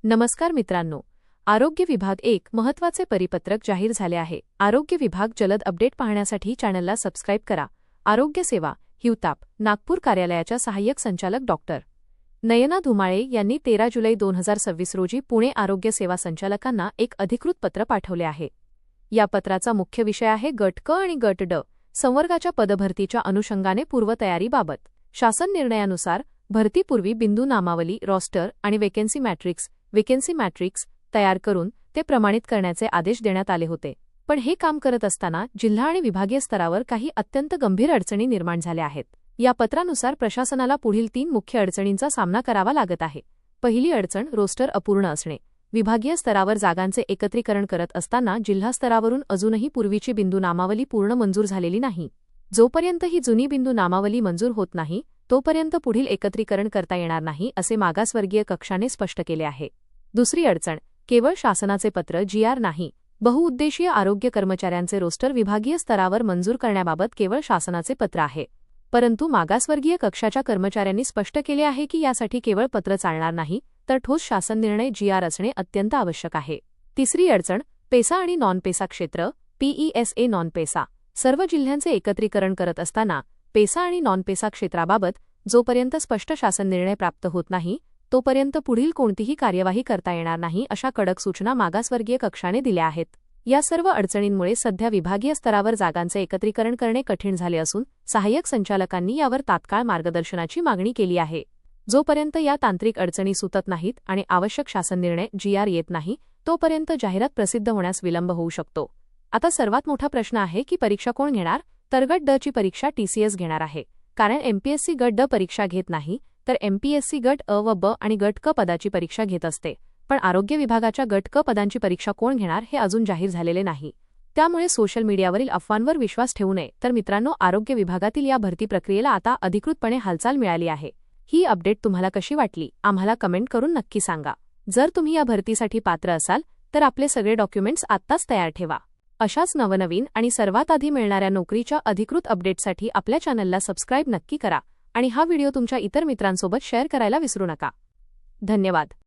नमस्कार मित्रांनो, आरोग्य विभाग एक महत्त्वाचे परिपत्रक जाहीर झाले आहे। आरोग्य विभाग जलद अपडेट पाहण्यासाठी चॅनलला सबस्क्राईब करा। आरोग्य सेवा हिवताप नागपूर कार्यालयाच्या सहाय्यक संचालक डॉक्टर नयना धुमाळे यांनी 13 जुलै 2026 रोजी पुणे आरोग्य सेवा संचालकांना एक अधिकृत पत्र पाठवले आहे। या पत्राचा मुख्य विषय आहे गट क आणि गट ड संवर्गाच्या पदभरतीच्या अनुषंगाने पूर्वतयारीबाबत। शासन निर्णयानुसार भरतीपूर्वी बिंदू नामावली, रोस्टर आणि वेकेन्सी मॅट्रिक्स तयार करून ते प्रमाणित करण्याचे आदेश देण्यात आले होते। पण हे काम करत असताना जिल्हा आणि विभागीय स्तरावर काही अत्यंत गंभीर अडचणी निर्माण झाल्या आहेत। या पत्रानुसार प्रशासनाला पुढील 3 मुख्य अडचणींचा सामना करावा लागत आहे। पहिली अडचण रोस्टर अपूर्ण असणे। विभागीय स्तरावर जागांचे एकत्रीकरण करत असताना जिल्हा स्तरावरून अजूनही पूर्वीची बिंदू नामावली पूर्ण मंजूर झालेली नाही। जोपर्यंत ही जुनी बिंदू नामावली मंजूर होत नाही तोपर्यंत पुढील एकत्रीकरण करता येणार नाही, असे मागासवर्गीय कक्षाने स्पष्ट केले आहे। दुसरी अडचण केवळ शासनाचे पत्र GR नाही, बहुउद्देशीय आरोग्य कर्मचाऱ्यांचे रोस्टर विभागीय स्तरावर मंजूर करण्याबाबत केवळ शासनाचे पत्र आहे। परंतु मागासवर्गीय कक्षाच्या कर्मचाऱ्यांनी स्पष्ट केले आहे की यासाठी केवळ पत्र चालणार नाही, तर ठोस शासन निर्णय GR असणे अत्यंत आवश्यक आहे। तिसरी अडचण पेसा आणि नॉन पेसा क्षेत्र PESA नॉन पेसा। सर्व जिल्ह्यांचे एकत्रीकरण करत असताना पेसा आणि नॉन पेसा क्षेत्राबाबत जोपर्यंत स्पष्ट शासन निर्णय प्राप्त होत नाही तोपर्यंत पुढील कोणतीही कार्यवाही करता येणार नाही, अशा कडक सूचना मागासवर्गीय कक्षाने दिल्या आहेत। या सर्व अडचणींमुळे सध्या विभागीय स्तरावर जागांचे एकत्रीकरण करणे कठीण झाले असून सहाय्यक संचालकांनी यावर तात्काळ मार्गदर्शनाची मागणी केली आहे। जोपर्यंत या तांत्रिक अडचणी सुटत नाहीत आणि आवश्यक शासन निर्णय GR येत नाही तोपर्यंत जाहिरात प्रसिद्ध होण्यास विलंब होऊ शकतो। आता सर्वात मोठा प्रश्न आहे की परीक्षा कोण घेणार? तर गट ड ची परीक्षा TCS घेणार आहे। कारण MPSC गट ड परीक्षा घेत नाही, तर MPSC गट अ व ब आणि गट क पदाची परीक्षा घेत असते। पण आरोग्य विभागाच्या गट क पदांची परीक्षा कोण घेणार हे अजून जाहीर झालेले नाही। त्यामुळे सोशल मीडियावरील अफवांवर विश्वास ठेवू नये। तर मित्रांनो, आरोग्य विभागातील या भरती प्रक्रियेला आता अधिकृतपणे हालचाल मिळाली आहे। ही अपडेट तुम्हाला कशी वाटली आम्हाला कमेंट करून नक्की सांगा। जर तुम्ही या भरतीसाठी पात्र असाल तर आपले सगळे डॉक्युमेंट्स आत्ताच तयार ठेवा। अशाच नवनवीन आणि सर्वात आधी मिळणाऱ्या नोकरीच्या अधिकृत अपडेटसाठी आपल्या चॅनलला सबस्क्राईब नक्की करा आणि हा व्हिडिओ तुमच्या इतर मित्रांसोबत शेअर करायला विसरू नका। धन्यवाद।